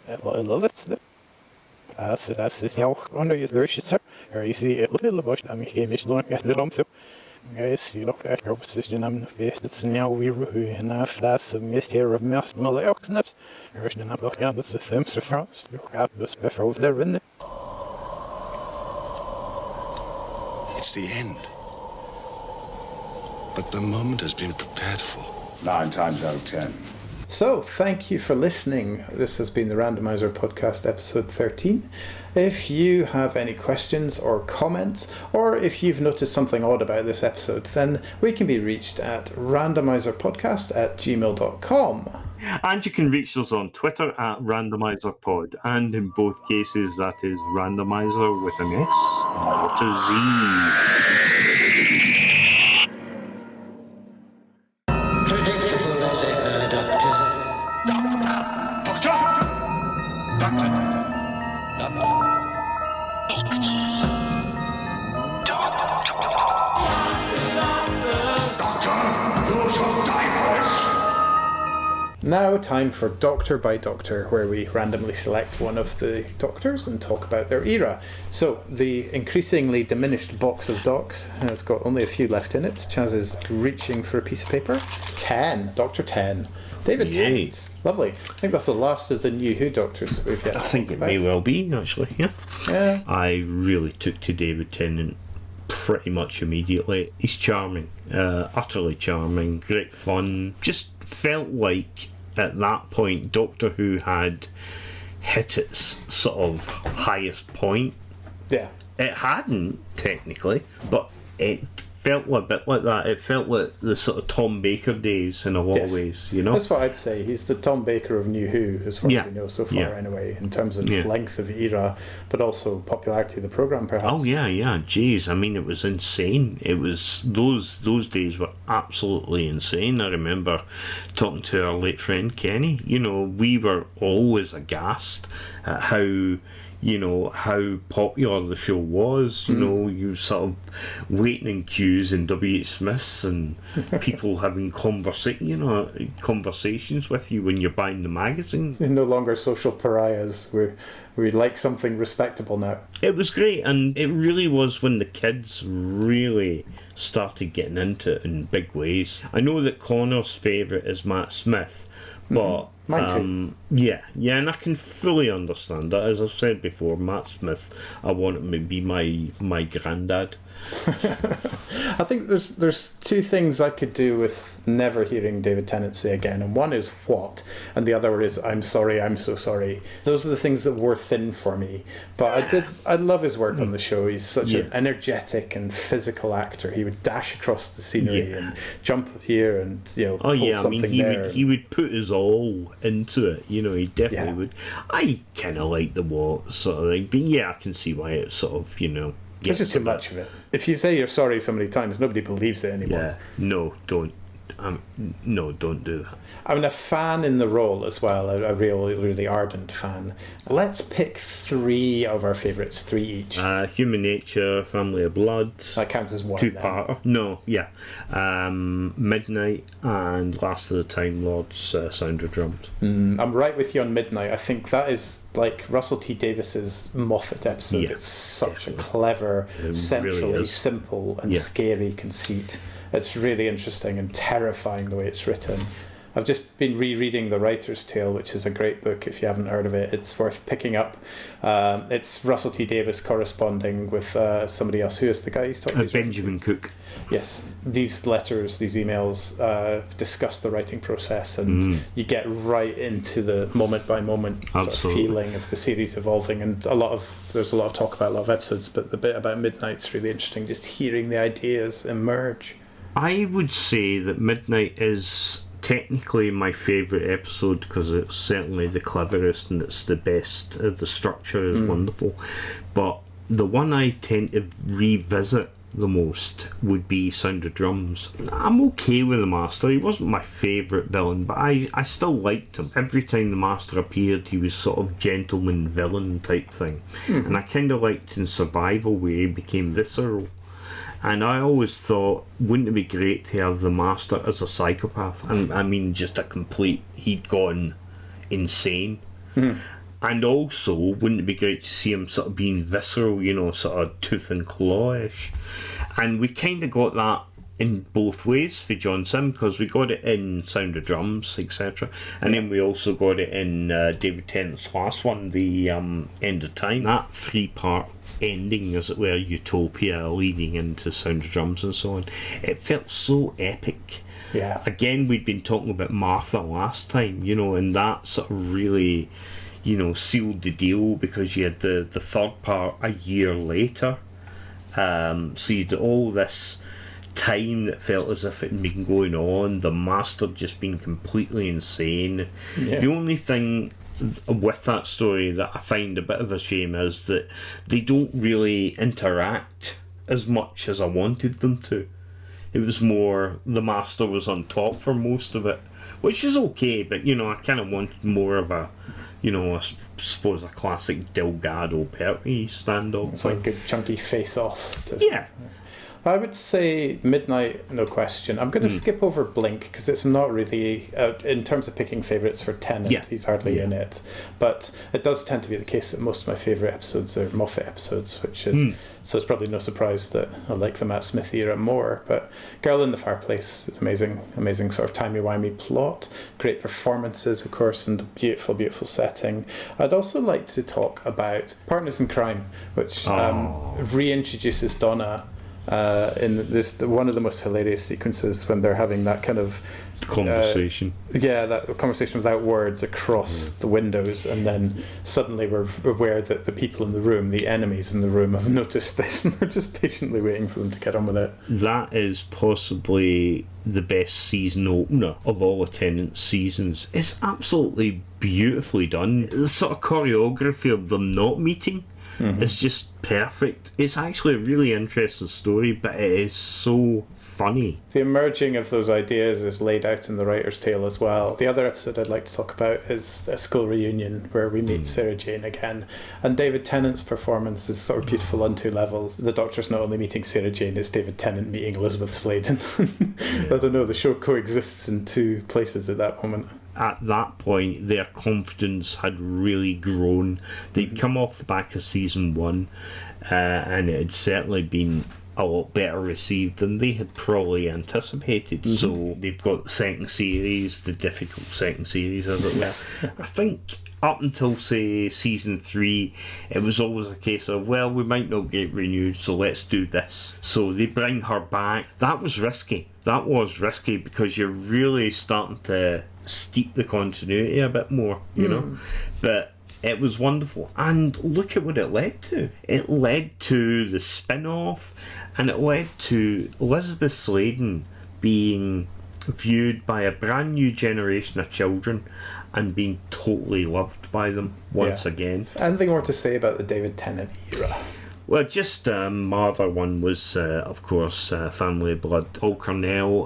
letzte. Das ist ja auch unterschiedlich. Ich sehe little was am ich nicht nur mit Romp. Yes, you look at your position. I'm it's now we enough. That's a mystery of most Malay snaps. There's no number. Yeah, that's the thing. So fast, you have this before there in. It's the end. But the moment has been prepared for. 9 times out of 10. So, thank you for listening. This has been the Randomiser Podcast, episode 13. If you have any questions or comments, or if you've noticed something odd about this episode, then we can be reached at randomiserpodcast@gmail.com. And you can reach us on Twitter at RandomiserPod, and in both cases that is Randomiser with an S, not a Z. Predictable as ever, Doctor. Doctor! Doctor! Doctor, you shall die for this! Now, time for Doctor by Doctor, where we randomly select one of the doctors and talk about their era. So, the increasingly diminished box of docs has got only a few left in it. Chaz is reaching for a piece of paper. 10. Doctor 10. David Tennant. Lovely. I think that's the last of the New Who doctors that we've yet I think it may well be, actually, yeah. Yeah. I really took to David Tennant pretty much immediately. He's charming, utterly charming, great fun. Just felt like at that point Doctor Who had hit its sort of highest point. Yeah. It hadn't, technically, but it felt a bit like that. It felt like the sort of Tom Baker days in a lot of ways, you know? That's what I'd say. He's the Tom Baker of New Who, as far as we know so far, anyway, in terms of length of era, but also popularity of the programme, perhaps. Oh, yeah. Jeez, I mean, it was insane. It was... Those days were absolutely insane. I remember talking to our late friend Kenny. You know, we were always aghast at how popular the show was. You know, you sort of waiting in queues in W.H. Smith's and people having conversations with you when you're buying the magazines. They're no longer social pariahs. We like something respectable now. It was great, and it really was when the kids really started getting into it in big ways. I know that Connor's favourite is Matt Smith, but mine too. Yeah, and I can fully understand that. As I've said before, Matt Smith, I want him to be my granddad. I think there's two things I could do with never hearing David Tennant say again, and one is what, and the other is I'm sorry, I'm so sorry. Those are the things that wore thin for me. But I love his work on the show. He's such an energetic and physical actor. He would dash across the scenery and jump here and pull something there. He would put his all into it. You know, he definitely would. I kind of like the what sort of thing, but I can see why it's sort of There's just too much of it. If you say you're sorry so many times, nobody believes it anymore. Yeah, no, don't. No, don't do that. I'm a fan in the role as well, a really, really ardent fan. Let's pick 3 of our favourites, 3 each. Human Nature, Family of Blood. That counts as one. 2-parter. No, yeah. Midnight and Last of the Time Lords, Sound of Drums. I'm right with you on Midnight. I think that is like Russell T Davis's Moffat episode. Yeah, it's such a clever, centrally really simple and scary conceit. It's really interesting and terrifying the way it's written. I've just been rereading The Writer's Tale, which is a great book if you haven't heard of it. It's worth picking up. It's Russell T Davis corresponding with somebody else. Who is the guy he's talking to? Benjamin Cook. Yes. These letters, these emails discuss the writing process, and you get right into the moment-by-moment sort of feeling of the series evolving. And there's a lot of talk about a lot of episodes, but the bit about Midnight's really interesting, just hearing the ideas emerge. I would say that Midnight is technically my favourite episode because it's certainly the cleverest and it's the best. The structure is wonderful. But the one I tend to revisit the most would be Sound of Drums. I'm okay with the Master. He wasn't my favourite villain, but I still liked him. Every time the Master appeared, he was sort of gentleman villain type thing. And I kind of liked in Survival where he became visceral. And I always thought, wouldn't it be great to have the Master as a psychopath? And I mean, just a complete, he'd gone insane. And also, wouldn't it be great to see him sort of being visceral, you know, sort of tooth and claw-ish? And we kind of got that in both ways for John Sim, because we got it in Sound of Drums, etc. And then we also got it in David Tennant's last one, The End of Time. That 3-part ending, as it were, utopia leading into Sound of Drums and so on. It felt so epic. Yeah. Again, we'd been talking about Martha last time, you know, and that sort of really, you know, sealed the deal, because you had the third part a year later. So you'd all this time that felt as if it had been going on, the Master just being completely insane. Yeah. The only thing with that story that I find a bit of a shame is that they don't really interact as much as I wanted them to. It was more the Master was on top for most of it, which is okay, but you know, I kind of wanted more of a, you know, I suppose a classic Delgado Pertwee standoff. It's like a good chunky face-off. Yeah. I would say Midnight, no question. I'm going to skip over Blink, because it's not really, in terms of picking favourites for Tennant, he's hardly in it. But it does tend to be the case that most of my favourite episodes are Moffat episodes, which is, so it's probably no surprise that I like the Matt Smith era more. But Girl in the Fireplace is amazing, amazing sort of timey-wimey plot, great performances, of course, and beautiful, beautiful setting. I'd also like to talk about Partners in Crime, which reintroduces Donna in this one of the most hilarious sequences when they're having that kind of conversation. That conversation without words across the windows, and then suddenly we're aware that the people in the room, the enemies in the room, have noticed this, and they're just patiently waiting for them to get on with it. That is possibly the best season opener of all the Tennant's seasons. It's absolutely beautifully done. The sort of choreography of them not meeting, it's just perfect. It's actually a really interesting story, but it is so funny. The emerging of those ideas is laid out in the writer's tale as well. The other episode I'd like to talk about is a school reunion where we meet Sarah Jane again, and David Tennant's performance is sort of beautiful on two levels. The Doctor's not only meeting Sarah Jane, it's David Tennant meeting Elizabeth Sladen. I don't know, the show coexists in two places at that moment. At that point, their confidence had really grown. They'd come off the back of season 1, and it had certainly been a lot better received than they had probably anticipated. So they've got the second series, the difficult second series, as it were. I think up until, say, season 3, it was always a case of, well, we might not get renewed, so let's do this. So they bring her back. That was risky. That was risky, because you're really starting to steep the continuity a bit more, you know. But it was wonderful, and look at what it led to. It led to the spin-off, and it led to Elizabeth Sladen being viewed by a brand new generation of children and being totally loved by them once again. Anything more to say about the David Tennant era? Well, just my other one was, of course, Family of Blood. Paul Cornell,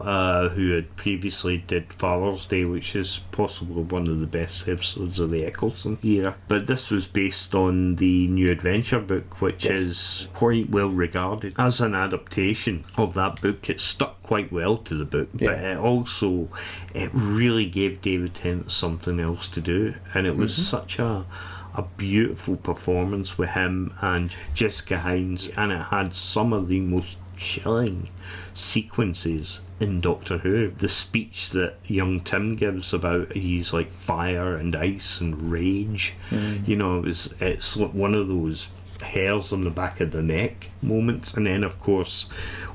who had previously did Father's Day, which is possibly one of the best episodes of the Eccleston era. But this was based on the New Adventure book, which is quite well regarded as an adaptation of that book. It stuck quite well to the book, but it really gave David Tennant something else to do, and it was such a beautiful performance with him and Jessica Hines, and it had some of the most chilling sequences in Doctor Who. The speech that young Tim gives about he's like fire and ice and rage, you know, it's one of those hairs on the back of the neck moments. And then of course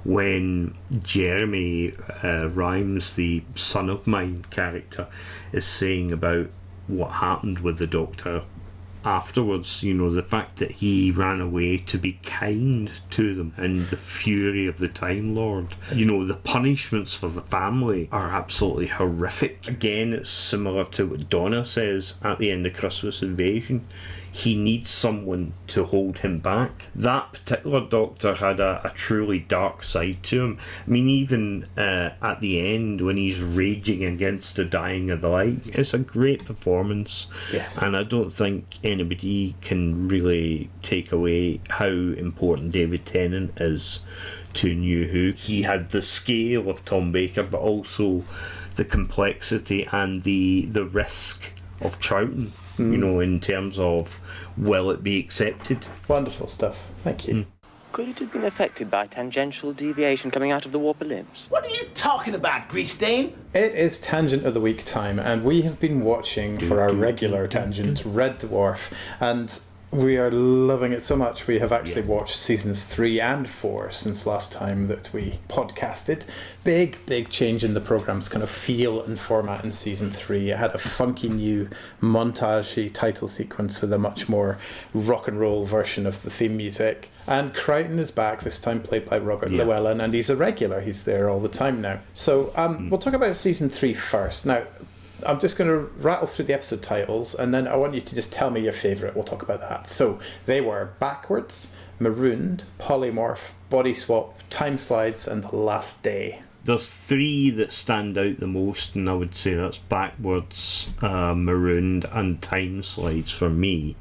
when Jeremy Rhymes, the son of mine character, is saying about what happened with the Doctor afterwards, you know, the fact that he ran away to be kind to them, and the fury of the Time Lord. You know, the punishments for the family are absolutely horrific. Again, it's similar to what Donna says at the end of Christmas Invasion. He needs someone to hold him back. That particular Doctor had a truly dark side to him. I mean, even at the end when he's raging against the dying of the light, it's a great performance. Yes. And I don't think anybody can really take away how important David Tennant is to New Who. He had the scale of Tom Baker, but also the complexity and the risk Trouton, you know, in terms of will it be accepted. Wonderful stuff. Thank you. Could it have been affected by tangential deviation coming out of the warp ellipse? What are you talking about, Grease Stain? It is Tangent of the Week time, and we have been watching for our regular tangent, Red Dwarf, and we are loving it so much. We have actually watched seasons 3 and 4 since last time that we podcasted. Big change in the program's kind of feel and format in season 3. It had a funky new montage-y title sequence with a much more rock and roll version of the theme music. And Crichton is back, this time played by Robert Llewellyn, and he's a regular. He's there all the time now. So we'll talk about season 3 first. Now, I'm just going to rattle through the episode titles, and then I want you to just tell me your favourite. We'll talk about that. So they were Backwards, Marooned, Polymorph, Body Swap, Time Slides, and The Last Day. There's 3 that stand out the most, and I would say that's Backwards, Marooned, and Time Slides for me.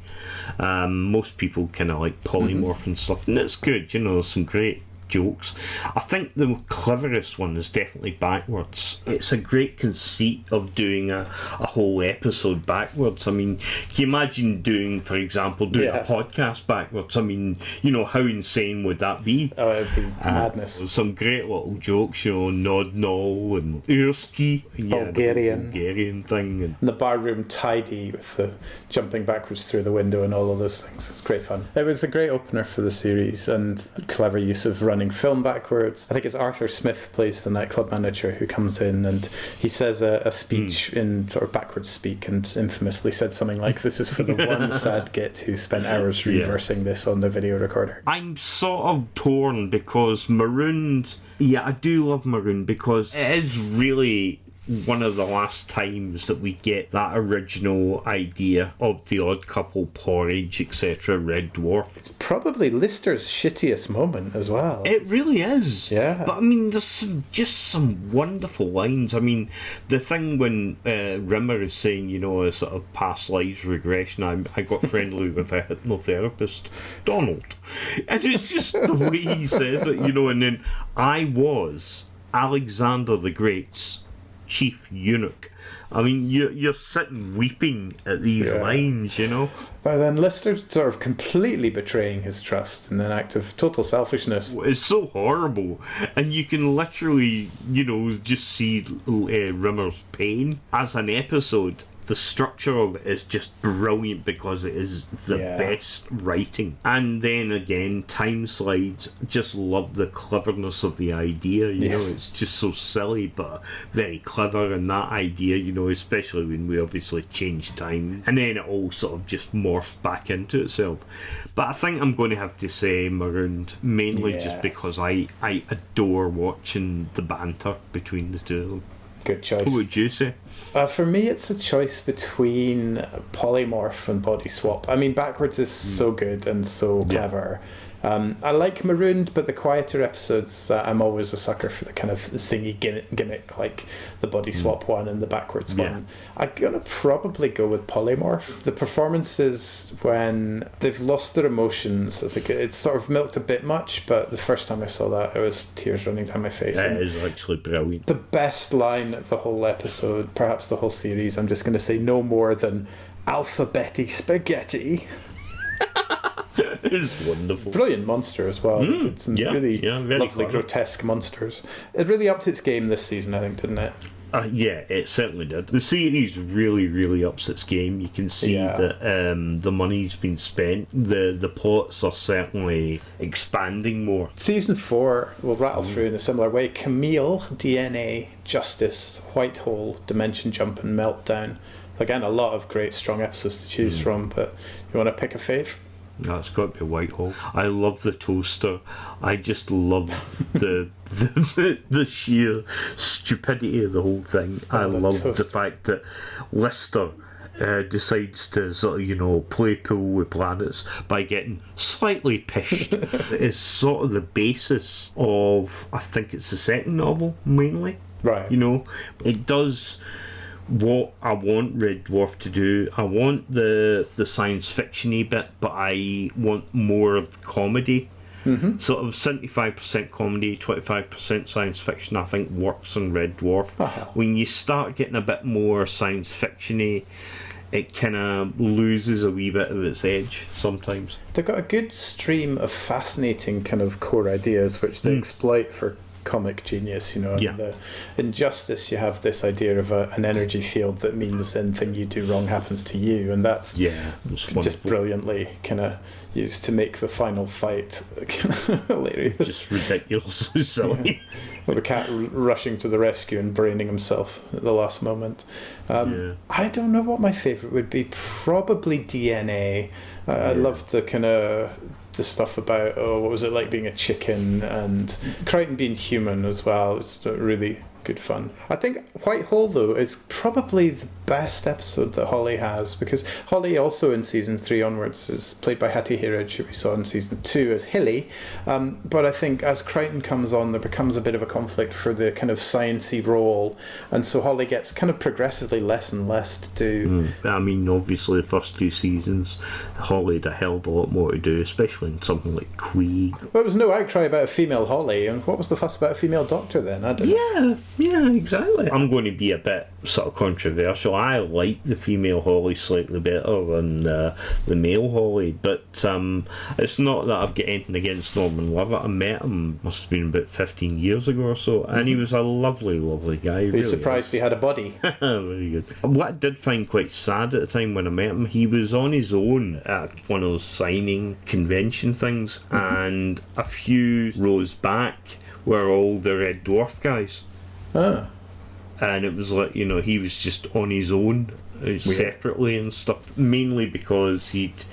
Most people kind of like Polymorph and stuff, and it's good, you know, there's some great jokes. I think the cleverest one is definitely Backwards. It's a great conceit of doing a whole episode backwards. I mean, can you imagine doing, for example, a podcast backwards? I mean, you know, how insane would that be? Oh, it would be madness. Some great little jokes, you know, Nod Nol and Urski. Bulgarian thing. And the barroom tidy with the jumping backwards through the window and all of those things. It's great fun. It was a great opener for the series and clever use of running film backwards. I think it's Arthur Smith plays the nightclub manager who comes in and he says a speech in sort of backwards speak and infamously said something like, "This is for the one sad git who spent hours reversing this on the video recorder." I'm sort of torn because Marooned, I do love Marooned because it is really one of the last times that we get that original idea of the Odd Couple, Porridge, etc., Red Dwarf. It's probably Lister's shittiest moment as well. It really is. Yeah. But I mean, there's some wonderful lines. I mean, the thing when Rimmer is saying, you know, a sort of past lives regression, I got friendly with a hypnotherapist, Donald. And it's just the way he says it, you know, and then I was Alexander the Great's chief eunuch. I mean, you're sitting weeping at these lines, you know. But then Lister sort of completely betraying his trust in an act of total selfishness. It's so horrible, and you can literally, you know, just see Rimmer's pain as an episode. The structure of it is just brilliant because it is the best writing. And then again, Time Slides, just love the cleverness of the idea, you know, it's just so silly but very clever, and that idea, you know, especially when we obviously change time, and then it all sort of just morphs back into itself. But I think I'm going to have to say Marooned, mainly just because I adore watching the banter between the two of them. Good choice. What would you say? For me, it's a choice between Polymorph and Body Swap. I mean, Backwards is so good and so clever. I like Marooned, but the quieter episodes, I'm always a sucker for the kind of singy gimmick like the Body Swap one and the Backwards one. I'm going to probably go with Polymorph. The performances, when they've lost their emotions, I think it's sort of milked a bit much, but the first time I saw that, it was tears running down my face. It is actually brilliant. The best line of the whole episode, perhaps the whole series, I'm just going to say no more than Alphabetty Spaghetti. It's wonderful. Brilliant monster as well. It's some really lovely, clever, grotesque monsters. It really upped its game this season, I think, didn't it? Yeah, it certainly did. The series really ups its game. You can see that the money's been spent. The plots are certainly expanding more. Season 4 will rattle through in a similar way. Camille, DNA, Justice, White Hole, Dimension Jump, and Meltdown. Again, a lot of great, strong episodes to choose from, but you want to pick a fave? No, it's got to be Whitehall. I love the toaster. I just love the sheer stupidity of the whole thing. I love the fact that Lister decides to sort of, you know, play pool with planets by getting slightly pished. It's sort of the basis of, I think it's the second novel mainly. Right. You know, it does what I want Red Dwarf to do. I want the science fiction-y bit, but I want more of the comedy. Sort of 75% comedy, 25% science fiction, I think works on Red Dwarf. When you start getting a bit more science fiction-y, it kind of loses a wee bit of its edge sometimes. They've got a good stream of fascinating kind of core ideas which they exploit for comic genius, you know. Yeah. In the Injustice, you have this idea of an energy field that means anything you do wrong happens to you, and that's it's just wonderful. brilliantly kind of used to make the final fight hilarious. Just ridiculously silly. With the cat rushing to the rescue and braining himself at the last moment. I don't know what my favourite would be. Probably DNA. I loved the kind of the stuff about what was it like being a chicken, and Crichton being human as well. It's really good fun. I think Whitehall, though, is probably the best episode that Holly has, because Holly also in season 3 onwards is played by Hattie Hirage, who we saw in season 2 as Hilly, but I think as Crichton comes on there becomes a bit of a conflict for the kind of sciencey role, and so Holly gets kind of progressively less and less to do. I mean, obviously the first 2 seasons Holly had a hell of a lot more to do, especially in something like Queeg. Well, there was no outcry about a female Holly, and what was the fuss about a female Doctor then? I don't know. Yeah, exactly. I'm going to be a bit sort of controversial. I like the female Holly slightly better than the male Holly, but it's not that I've got anything against Norman Lovett. I met him, must have been about 15 years ago or so, and he was a lovely, lovely guy. Are you really surprised he had a body? Very good. What I did find quite sad at the time when I met him, he was on his own at one of those signing convention things, and a few rows back were all the Red Dwarf guys. And it was like, you know, he was just on his own separately and stuff, mainly because he'd,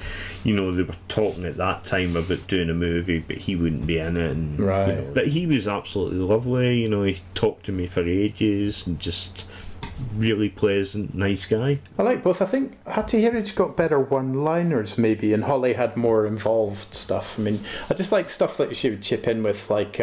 you know, they were talking at that time about doing a movie, but he wouldn't be in it, and, right. You know, but he was absolutely lovely, you know, he talked to me for ages and just really pleasant, nice guy. I like both. I think Hattie Hirage got better one-liners maybe, and Holly had more involved stuff. I mean, I just like stuff that she would chip in with, like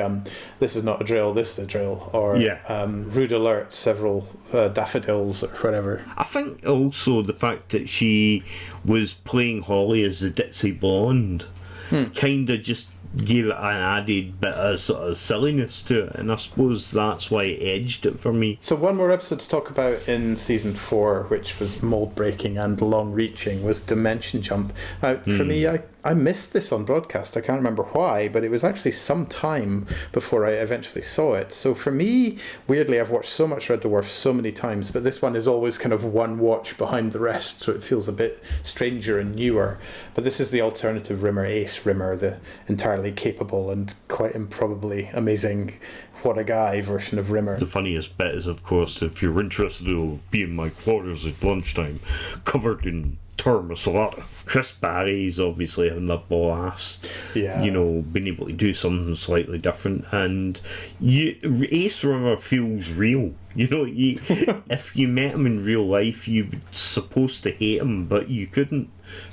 this is not a drill, this is a drill, or rude alert, several daffodils or whatever. I think also the fact that she was playing Holly as the ditzy blonde kind of just gave it an added bit of sort of silliness to it, and I suppose that's why it edged it for me. So one more episode to talk about in season 4, which was mold breaking and long reaching, was Dimension Jump. For me, I missed this on broadcast. I can't remember why, but it was actually some time before I eventually saw it. So for me, weirdly, I've watched so much Red Dwarf so many times, but this one is always kind of one watch behind the rest, so it feels a bit stranger and newer. But this is the alternative Rimmer, Ace Rimmer, the entirely capable and quite improbably amazing what a guy version of Rimmer. The funniest bit is, of course, if you're interested, it'll be in my quarters at lunchtime, covered in Termasalata. Chris Barry's obviously having a blast, you know, being able to do something slightly different, and Ace Rimmer feels real. You know, if you met him in real life, you were supposed to hate him, but you couldn't,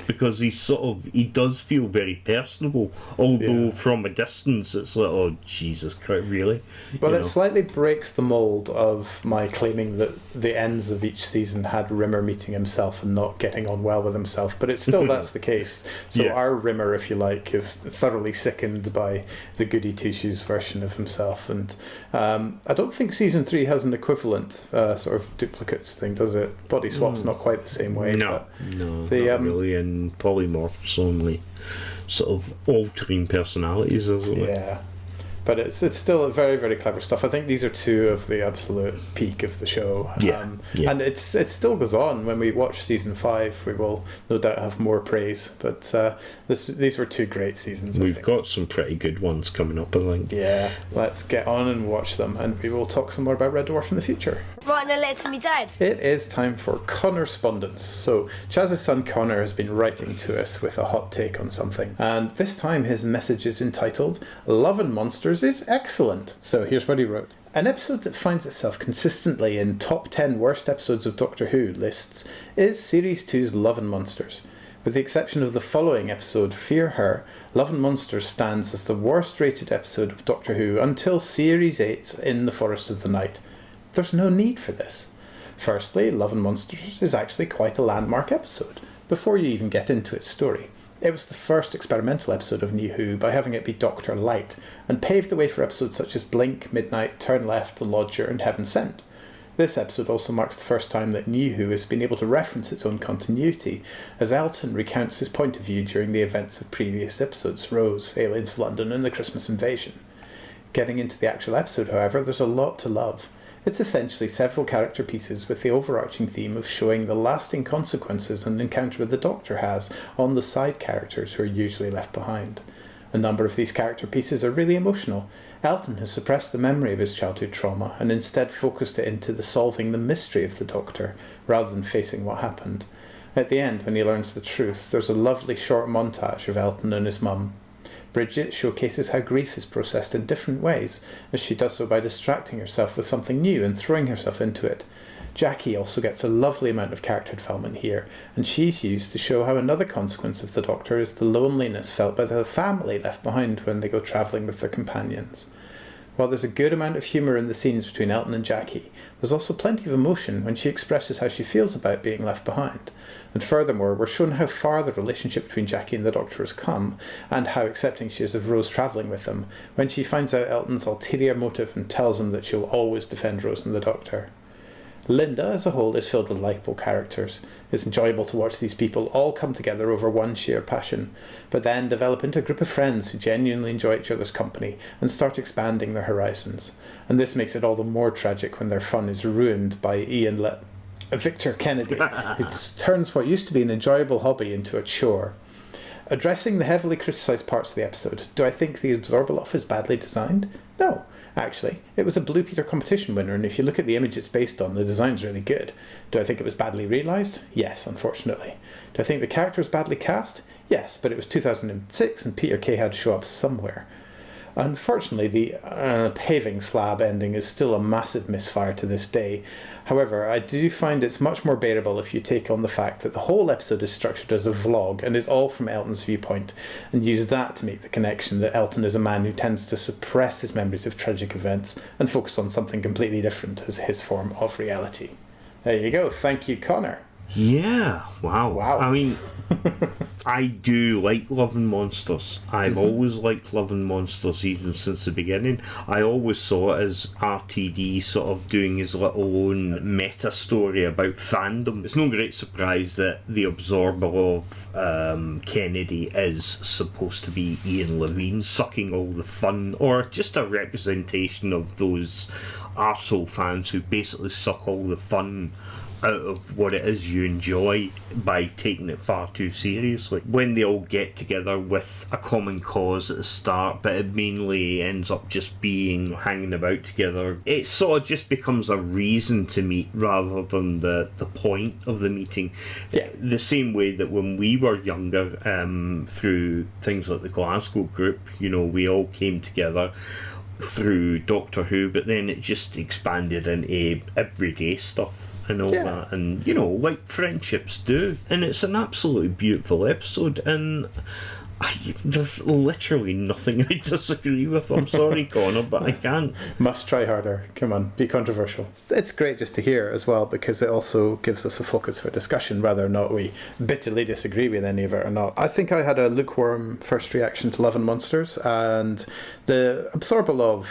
because he does feel very personable, although from a distance it's like, oh Jesus Christ, really? But it slightly breaks the mould of my claiming that the ends of each season had Rimmer meeting himself and not getting on well with himself, but it's still that's the case. So our Rimmer, if you like, is thoroughly sickened by the goody two-shoes version of himself, and I don't think season 3 has an equivalent sort of duplicates thing, does it? Body swap's not quite the same way. No, not really, and polymorphs only sort of altering personalities, isn't it? Yeah. But it's still very, very clever stuff. I think these are 2 of the absolute peak of the show. And it still goes on. When we watch season 5, we will no doubt have more praise. But these were 2 great seasons. We've got some pretty good ones coming up, I think. Yeah, let's get on and watch them, and we will talk some more about Red Dwarf in the future. Right, now let's me dad. It is time for Connorspondence. So Chaz's son Connor has been writing to us with a hot take on something, and this time his message is entitled "Love and Monsters is excellent." So here's what he wrote. An episode that finds itself consistently in top 10 worst episodes of Doctor Who lists is Series 2's Love and Monsters. With the exception of the following episode, Fear Her, Love and Monsters stands as the worst rated episode of Doctor Who until Series 8's In the Forest of the Night. There's no need for this. Firstly, Love and Monsters is actually quite a landmark episode, before you even get into its story. It was the first experimental episode of New Who by having it be Doctor Light, and paved the way for episodes such as Blink, Midnight, Turn Left, The Lodger, and Heaven Sent. This episode also marks the first time that New Who has been able to reference its own continuity, as Elton recounts his point of view during the events of previous episodes, Rose, Aliens of London, and the Christmas Invasion. Getting into the actual episode, however, there's a lot to love. It's essentially several character pieces with the overarching theme of showing the lasting consequences an encounter with the Doctor has on the side characters who are usually left behind. A number of these character pieces are really emotional. Elton has suppressed the memory of his childhood trauma and instead focused it into solving the mystery of the Doctor, rather than facing what happened. At the end, when he learns the truth, there's a lovely short montage of Elton and his mum. Bridget showcases how grief is processed in different ways, as she does so by distracting herself with something new and throwing herself into it. Jackie also gets a lovely amount of character development here, and she's used to show how another consequence of the Doctor is the loneliness felt by the family left behind when they go travelling with their companions. While there's a good amount of humour in the scenes between Elton and Jackie, there's also plenty of emotion when she expresses how she feels about being left behind. And furthermore, we're shown how far the relationship between Jackie and the Doctor has come, and how accepting she is of Rose travelling with them, when she finds out Elton's ulterior motive and tells him that she'll always defend Rose and the Doctor. Linda, as a whole, is filled with likeable characters. It's enjoyable to watch these people all come together over one shared passion, but then develop into a group of friends who genuinely enjoy each other's company and start expanding their horizons. And this makes it all the more tragic when their fun is ruined by Victor Kennedy, who turns what used to be an enjoyable hobby into a chore. Addressing the heavily criticised parts of the episode, do I think the Absorbaloff is badly designed? No. Actually, it was a Blue Peter competition winner, and if you look at the image it's based on, the design's really good. Do I think it was badly realised? Yes, unfortunately. Do I think the character was badly cast? Yes, but it was 2006 and Peter Kay had to show up somewhere. Unfortunately, the paving slab ending is still a massive misfire to this day. However, I do find it's much more bearable if you take on the fact that the whole episode is structured as a vlog and is all from Elton's viewpoint, and use that to make the connection that Elton is a man who tends to suppress his memories of tragic events and focus on something completely different as his form of reality. There you go. Thank you, Connor. Yeah, wow. I mean, I do like Loving Monsters. I've always liked Loving Monsters even since the beginning. I always saw it as RTD sort of doing his little own meta story about fandom. It's no great surprise that the absorber of Kennedy is supposed to be Ian Levine sucking all the fun, or just a representation of those arsehole fans who basically suck all the fun out of what it is you enjoy by taking it far too seriously. When they all get together with a common cause at the start, but it mainly ends up just being hanging about together, it sort of just becomes a reason to meet rather than the point of the meeting. Yeah. The same way that when we were younger, through things like the Glasgow group, you know, we all came together through Doctor Who, but then it just expanded into everyday stuff and all that, and you know, like friendships do. And it's an absolutely beautiful episode, and there's literally nothing I disagree with. I'm sorry, Connor, but I can't. Must try harder. Come on, be controversial. It's great just to hear as well, because it also gives us a focus for discussion, whether or not we bitterly disagree with any of it or not. I think I had a lukewarm first reaction to Love and Monsters, and the Absorbalov,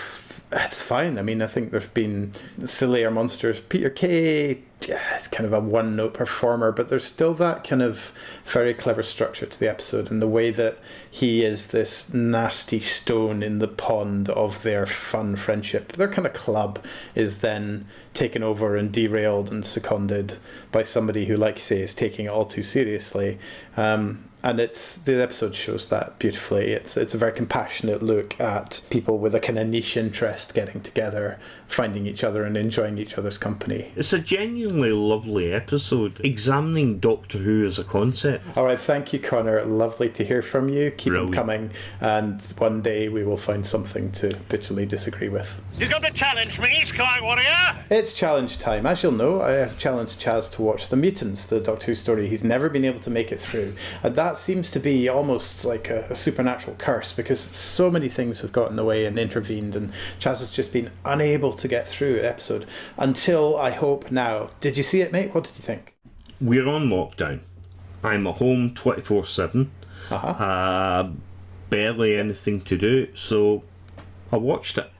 it's fine. I mean, I think there's been sillier monsters. Peter Kay, yeah, it's kind of a one-note performer, but there's still that kind of very clever structure to the episode, and the way that he is this nasty stone in the pond of their fun friendship. Their kind of club is then taken over and derailed and seconded by somebody who, like you say, is taking it all too seriously. And the episode shows that beautifully. It's a very compassionate look at people with a kind of niche interest getting together, finding each other and enjoying each other's company. It's a genuinely lovely episode, examining Doctor Who as a concept. All right, thank you, Connor. Lovely to hear from you. Keep them coming, and one day we will find something to bitterly disagree with. You come to challenge me, Sky Warrior? It's challenge time. As you'll know, I have challenged Chaz to watch The Mutants, the Doctor Who story he's never been able to make it through. And that seems to be almost like a supernatural curse, because so many things have got in the way and intervened, and Chaz has just been unable to get through an episode until, I hope, now. Did you see it, mate? What did you think? We're on lockdown. I'm at home 24/7. Barely anything to do, so I watched it.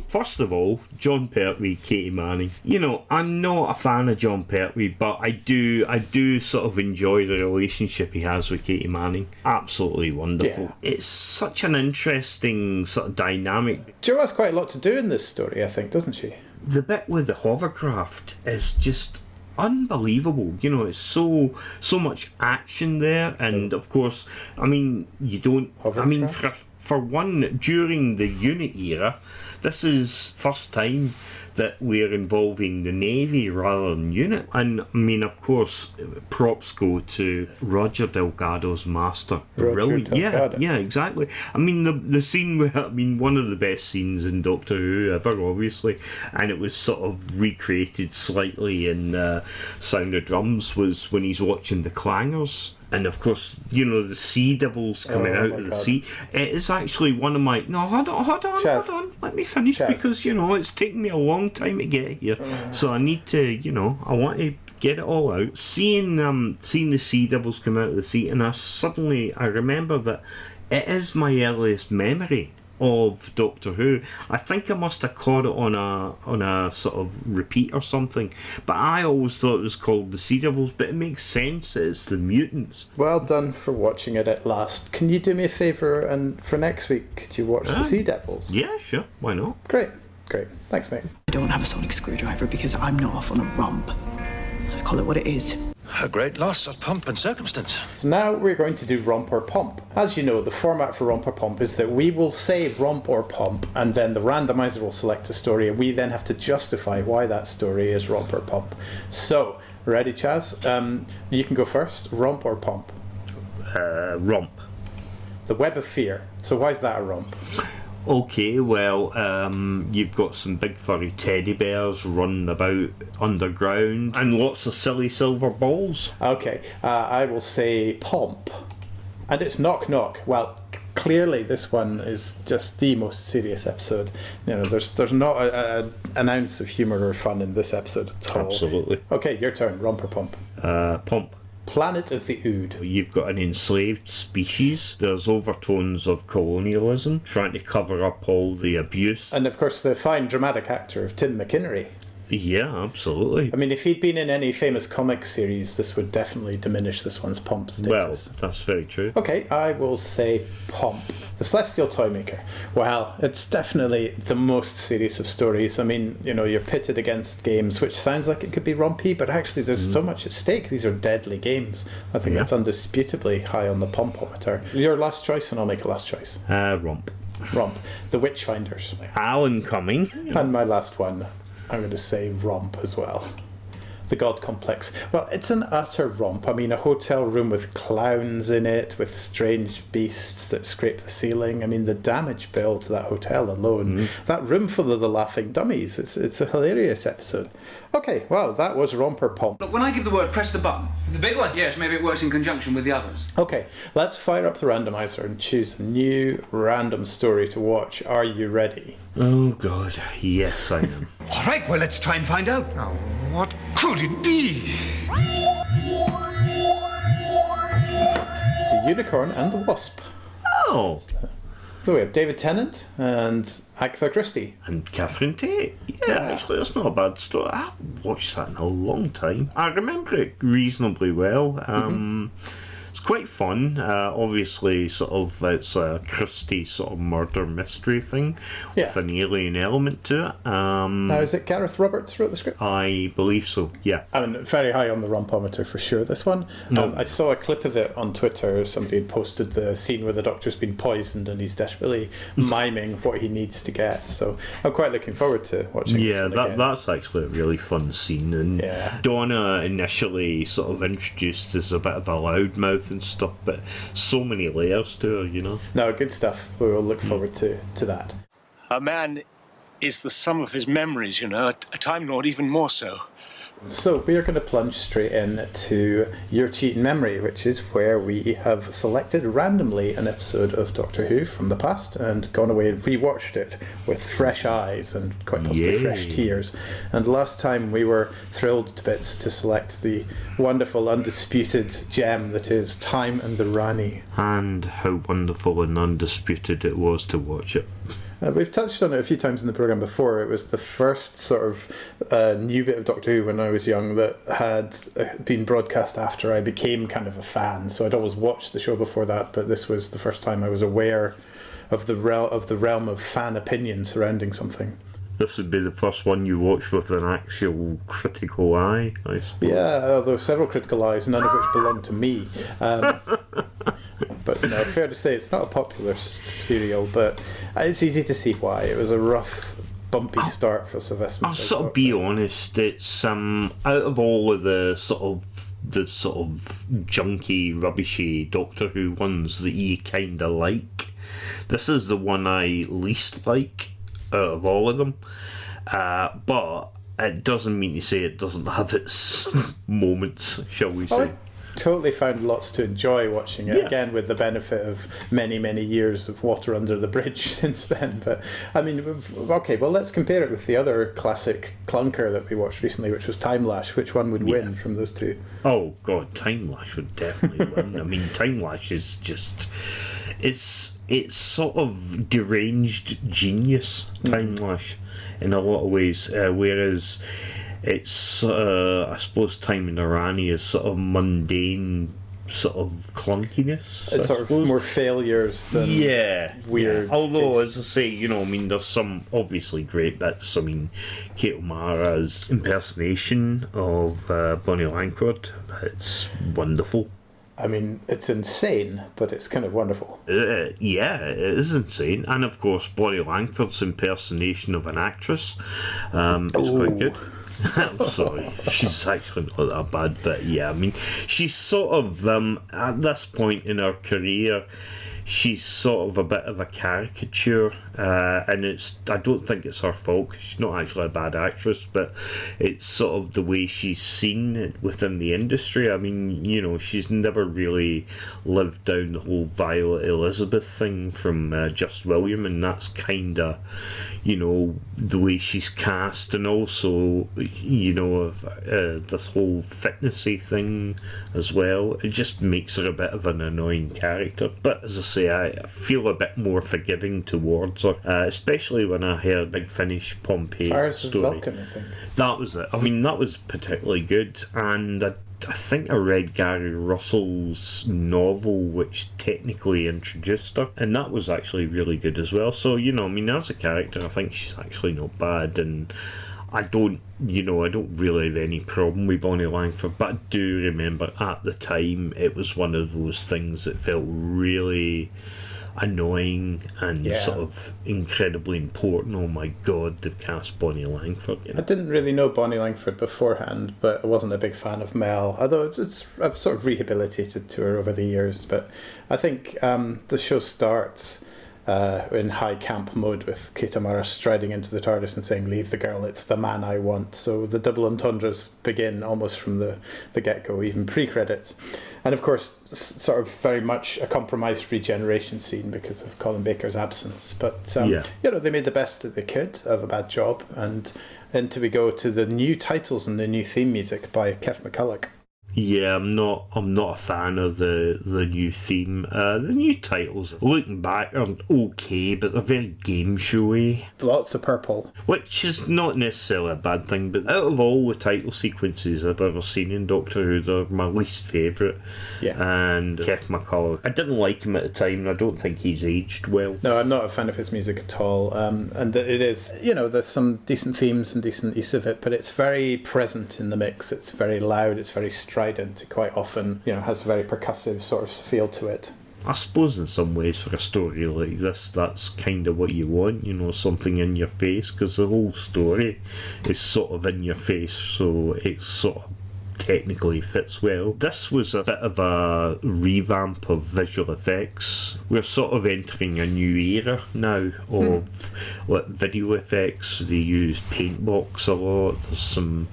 First of all, John Pertwee, Katie Manning. You know, I'm not a fan of John Pertwee, but I do sort of enjoy the relationship he has with Katie Manning. Absolutely wonderful. Yeah. It's such an interesting sort of dynamic. Jo has quite a lot to do in this story, I think, doesn't she? The bit with the hovercraft is just unbelievable. You know, it's so much action there, and of course, I mean, you don't. Hovercraft? I mean, for one, during the unit era, this is first time that we're involving the Navy rather than unit. And I mean, of course, props go to Roger Delgado's master. Brilliant. Delgado. Yeah, exactly. I mean, the scene where, I mean, one of the best scenes in Doctor Who ever, obviously, and it was sort of recreated slightly in Sound of Drums, was when he's watching the clangers. And of course, you know, the sea devils coming out of the sea. It is actually one of my... No, hold on. Let me finish, because, you know, it's taken me a long time to get here. So I need to, you know, I want to get it all out. Seeing the sea devils come out of the sea, and I remember that it is my earliest memory of Doctor Who. I think I must have caught it on a sort of repeat or something, but I always thought it was called the Sea Devils, but it makes sense, it's the mutants. Well done for watching it at last. Can you do me a favour, and for next week, could you watch the Sea Devils? Yeah, sure, why not? Great. Thanks, mate. I don't have a sonic screwdriver because I'm not off on a romp. I call it what it is. A great loss of pomp and circumstance. So now we're going to do Romp or Pomp. As you know, the format for Romp or Pomp is that we will say Romp or Pomp, and then the randomizer will select a story, and we then have to justify why that story is Romp or Pomp. So, ready, Chaz? You can go first. Romp or Pomp? Romp. The Web of Fear. So why is that a romp? Okay, well, you've got some big furry teddy bears running about underground and lots of silly silver balls. Okay, I will say Pomp. And it's Knock Knock. Well, clearly this one is just the most serious episode. You know, there's not an ounce of humour or fun in this episode at all. Absolutely. Okay, your turn. Romp or Pomp? Pomp. Planet of the Ood. You've got an enslaved species. There's overtones of colonialism, trying to cover up all the abuse. And of course the fine dramatic actor of Tim McInnery. Yeah, absolutely. I mean, if he'd been in any famous comic series, this would definitely diminish this one's Pomp status. Well, that's very true. Okay, I will say Pomp. The Celestial Toymaker. Well, it's definitely the most serious of stories. I mean, you know, you're pitted against games, which sounds like it could be rompy, but actually there's so much at stake. These are deadly games. I think that's undisputably high on the pompometer. Your last choice, and I'll make a last choice. Romp. Romp. The Witchfinders. Alan Cumming. And my last one, I'm going to say Romp as well. The God Complex. Well, it's an utter romp. I mean, a hotel room with clowns in it, with strange beasts that scrape the ceiling. I mean, the damage bill to that hotel alone. That room full of the laughing dummies. It's a hilarious episode. Okay, well, that was Romp or Pomp. Look, when I give the word, press the button. The big one? Yes, maybe it works in conjunction with the others. Okay, let's fire up the randomizer and choose a new random story to watch. Are you ready? Oh, God. Yes, I am. All right, well, let's try and find out. Now, what could it be? The Unicorn and the Wasp. Oh. So we have David Tennant and Agatha Christie. And Catherine Tate. Yeah, actually, that's not a bad story. I haven't watched that in a long time. I remember it reasonably well. It's quite fun. Obviously, sort of, it's a Christie sort of murder mystery thing with an alien element to it. Now, is it Gareth Roberts wrote the script? I believe so, yeah. I mean, very high on the rompometer for sure, this one. I saw a clip of it on Twitter. Somebody had posted the scene where the Doctor's been poisoned and he's desperately miming what he needs to get. So I'm quite looking forward to watching this one again. That's actually a really fun scene. And Donna initially sort of introduced as a bit of a loudmouth and stuff, but so many layers to her, you know. No, good stuff. We will look forward to that. A man is the sum of his memories, you know, a Time Lord even more so. So we are going to plunge straight into Your Cheatin Memory, which is where we have selected randomly an episode of Doctor Who from the past and gone away and rewatched it with fresh eyes and quite possibly fresh tears. And last time we were thrilled to bits to select the wonderful undisputed gem that is Time and the Rani. And how wonderful and undisputed it was to watch it. We've touched on it a few times in the programme before. It was the first sort of new bit of Doctor Who when I was young that had been broadcast after I became kind of a fan. So I'd always watched the show before that, but this was the first time I was aware of the realm of fan opinion surrounding something. This would be the first one you watched with an actual critical eye, I suppose. Yeah, although several critical eyes, none of which belong to me. But no, fair to say it's not a popular serial, but it's easy to see why. It was a rough, bumpy start for Sylvester. I'll sort of be honest, it's out of all of the sort of junky, rubbishy Doctor Who ones that you kind of like, this is the one I least like out of all of them. But it doesn't mean to say it doesn't have its moments, shall we say. I totally found lots to enjoy watching it, again with the benefit of many, many years of water under the bridge since then. But I mean, okay, well, let's compare it with the other classic clunker that we watched recently, which was Time Lash. Which one would win from those two? Oh god, Time Lash would definitely win. I mean, Time Lash is just it's sort of deranged genius, Time Lash, in a lot of ways, whereas it's I suppose Time in Irani is sort of mundane, sort of clunkiness. It's sort of more failures than weird. Yeah. Although, as I say, you know, I mean, there's some obviously great bits. I mean, Kate O'Mara's impersonation of Bonnie Langford, it's wonderful. I mean, it's insane, but it's kind of wonderful. Yeah, it is insane. And of course, Bonnie Langford's impersonation of an actress is quite good. I'm sorry, she's actually not that bad, but yeah, I mean, she's sort of, at this point in her career, she's sort of a bit of a caricature, and I don't think it's her fault, 'cause she's not actually a bad actress, but it's sort of the way she's seen within the industry. I mean, you know, she's never really lived down the whole Violet Elizabeth thing from Just William, and that's kind of, you know, the way she's cast, and also, you know, this whole fitnessy thing as well. It just makes her a bit of an annoying character, but as I say, I feel a bit more forgiving towards her, especially when I heard Big Finish Pompeii Fires of story. Vulcan, I think. That was it. I mean, that was particularly good, and I think I read Gary Russell's novel, which technically introduced her, and that was actually really good as well. So, you know, I mean, as a character, I think she's actually not bad, and I don't really have any problem with Bonnie Langford, but I do remember at the time it was one of those things that felt really annoying and sort of incredibly important. Oh my god, they've cast Bonnie Langford. You know? I didn't really know Bonnie Langford beforehand, but I wasn't a big fan of Mel, although I've sort of rehabilitated to her over the years. But I think the show starts in high camp mode with Kate O'Mara striding into the TARDIS and saying, "Leave the girl, it's the man I want." So the double entendres begin almost from the get-go, even pre-credits. And of course, sort of very much a compromised regeneration scene because of Colin Baker's absence. But, you know, they made the best that they could of a bad job. And into we go to the new titles and the new theme music by Kev McCulloch. Yeah, I'm not a fan of the new theme. The new titles, looking back, are okay, but they're very game showy. Lots of purple. Which is not necessarily a bad thing, but out of all the title sequences I've ever seen in Doctor Who, they're my least favourite. Yeah. And Kev McCulloch, I didn't like him at the time, and I don't think he's aged well. No, I'm not a fan of his music at all. And it is, you know, there's some decent themes and decent use of it, but it's very present in the mix. It's very loud, it's very strident. It quite often, you know, has a very percussive sort of feel to it. I suppose in some ways for a story like this, that's kind of what you want, you know, something in your face, because the whole story is sort of in your face, so it sort of technically fits well. This was a bit of a revamp of visual effects. We're sort of entering a new era now of video effects. They use Paintbox a lot. There's some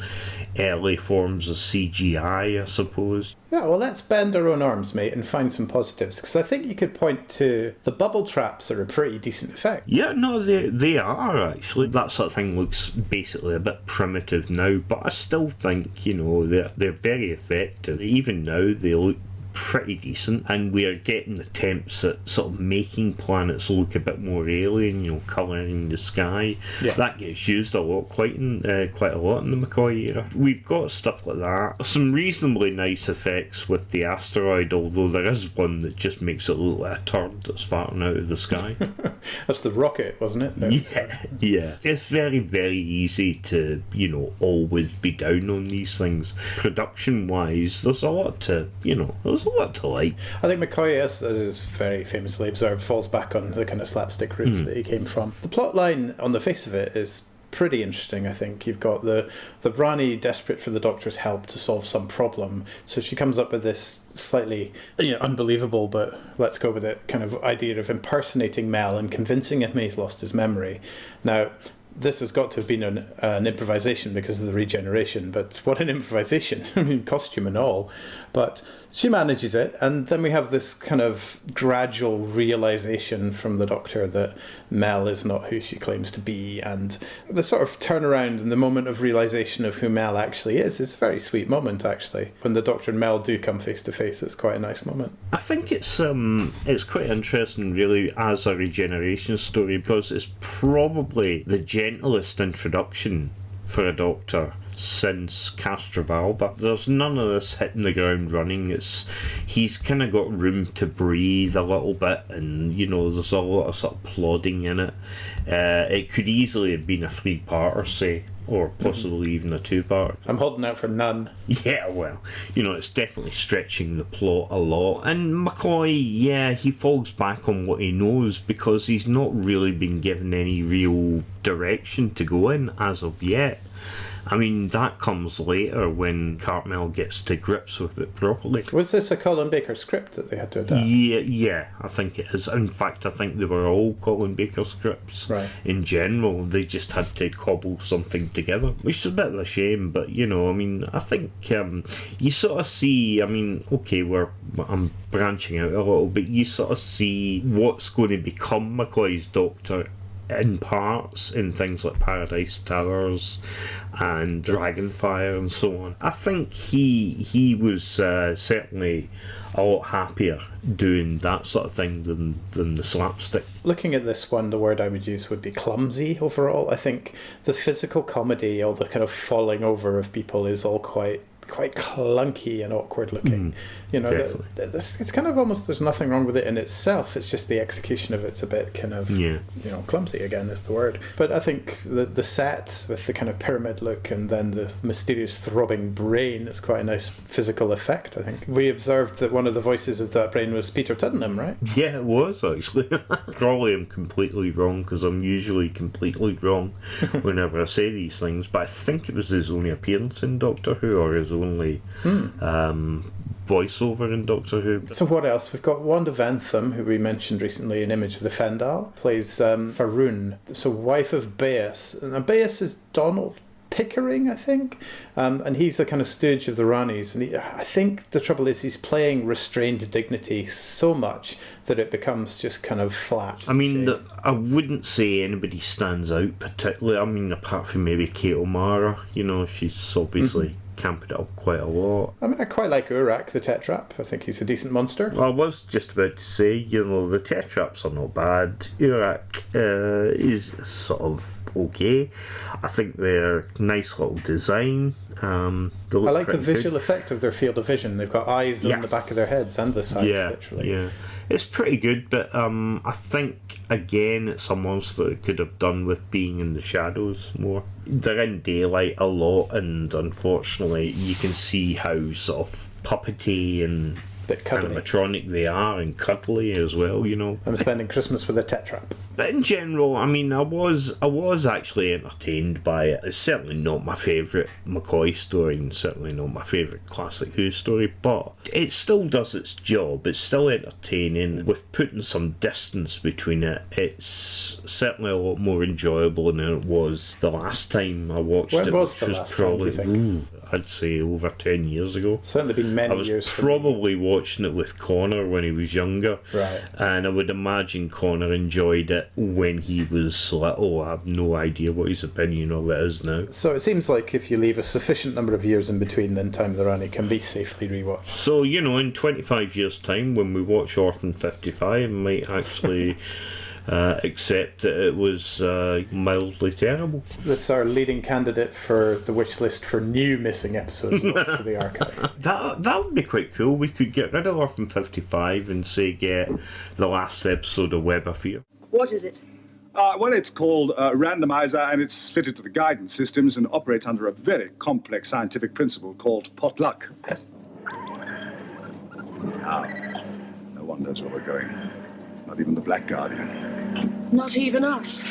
early forms of CGI, I suppose. Yeah, well, let's bend our own arms, mate, and find some positives, because I think you could point to the bubble traps are a pretty decent effect. Yeah, no, they are, actually. That sort of thing looks basically a bit primitive now, but I still think, you know, they're very effective. Even now, they look pretty decent, and we're getting attempts at sort of making planets look a bit more alien, you know, colouring the sky. Yeah. That gets used a lot, quite a lot in the McCoy era. We've got stuff like that. Some reasonably nice effects with the asteroid, although there is one that just makes it look like a turd that's farting out of the sky. That's the rocket, wasn't it? Yeah. It's very, very easy to, you know, always be down on these things. Production-wise, there's a lot to like. I think McCoy, as is very famously observed, falls back on the kind of slapstick roots that he came from. The plot line, on the face of it, is pretty interesting, I think. You've got the Rani desperate for the Doctor's help to solve some problem, so she comes up with this slightly unbelievable, but let's go with it, kind of idea of impersonating Mel and convincing him he's lost his memory. Now, this has got to have been an improvisation because of the regeneration, but what an improvisation. I mean, costume and all. But she manages it, and then we have this kind of gradual realization from the Doctor that Mel is not who she claims to be, and the sort of turnaround and the moment of realization of who Mel actually is a very sweet moment, actually. When the Doctor and Mel do come face to face, it's quite a nice moment. I think it's quite interesting, really, as a regeneration story, because it's probably the gentlest introduction for a Doctor since Castrovalva. There's none of this hitting the ground running. He's kind of got room to breathe a little bit, and there's a lot of sort of plodding in it. It could easily have been a 3-parter, say, or possibly even a 2-parter. I'm holding out for none. Yeah, well, it's definitely stretching the plot a lot. And McCoy, he falls back on what he knows because he's not really been given any real direction to go in as of yet. I mean, that comes later when Cartmel gets to grips with it properly. Was this a Colin Baker script that they had to adapt? Yeah, I think it is. In fact, I think they were all Colin Baker scripts. Right. In general, they just had to cobble something together, which is a bit of a shame, but, I think you sort of see, I'm branching out a little bit, you sort of see what's going to become McCoy's Doctor in parts in things like Paradise Towers and Dragonfire and so on. I think he was certainly a lot happier doing that sort of thing than the slapstick. Looking at this one, the word I would use would be clumsy overall. I think the physical comedy, all the kind of falling over of people, is all quite clunky and awkward looking. It's kind of almost, there's nothing wrong with it in itself, it's just the execution of it's a bit kind of clumsy, again is the word. But I think the sets with the kind of pyramid look and then the mysterious throbbing brain is quite a nice physical effect. I think we observed that one of the voices of that brain was Peter Tuddenham, right? Yeah, it was actually. Probably I'm completely wrong because I'm usually completely wrong whenever I say these things, but I think it was his only appearance in Doctor Who, or his only voiceover in Doctor Who. So what else? We've got Wanda Vantham, who we mentioned recently in Image of the Fendal, plays Faroon, so wife of Baeus. And Baeus is Donald Pickering, I think, and he's a kind of stooge of the Ranis, and I think the trouble is he's playing restrained dignity so much that it becomes just kind of flat. I mean, I wouldn't say anybody stands out particularly, apart from maybe Kate O'Mara. She's obviously camped it up quite a lot. I quite like Urak, the Tetrap. I think he's a decent monster. Well, I was just about to say, the Tetraps are not bad. Urak is sort of okay. I think they're nice little design. I like the visual effect of their field of vision. They've got eyes on the back of their heads and the sides, literally. Yeah. It's pretty good, but I think, again, it's a monster that could have done with being in the shadows more. They're in daylight a lot, and unfortunately you can see how sort of puppety and animatronic they are, and cuddly as well, I'm spending Christmas with a Tetrap. But in general, I was actually entertained by it. It's certainly not my favourite McCoy story, and certainly not my favourite classic Who story, but it still does its job. It's still entertaining. With putting some distance between it, it's certainly a lot more enjoyable than it was the last time I watched it. When was the last time, do you think? I'd say over 10 years ago. Certainly been many years. I was probably watching watching it with Connor when he was younger. Right. And I would imagine Connor enjoyed it when he was little. I have no idea what his opinion of it is now. So it seems like if you leave a sufficient number of years in between, then Time of the Run, it can be safely rewatched. So, in 25 years' time, when we watch Orphan 55, I might actually accept that it was mildly terrible. That's our leading candidate for the wish list for new missing episodes lost to the archive. That would be quite cool. We could get rid of Orphan 55 and say get the last episode of Web of Fear. What is it? Well, it's called Randomiser, and it's fitted to the guidance systems and operates under a very complex scientific principle called potluck. Now, no one knows where we're going. Not even the Black Guardian. Not even us.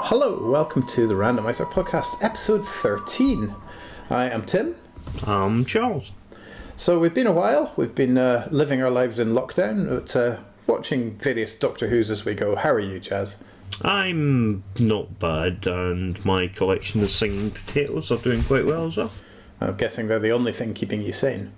Hello, welcome to the Randomiser Podcast, episode 13. I am Tim. I'm Charles. So we've been a while. We've been living our lives in lockdown, but watching various Doctor Who's as we go. How are you, Chaz? I'm not bad, and my collection of singing potatoes are doing quite well as well. I'm guessing they're the only thing keeping you sane.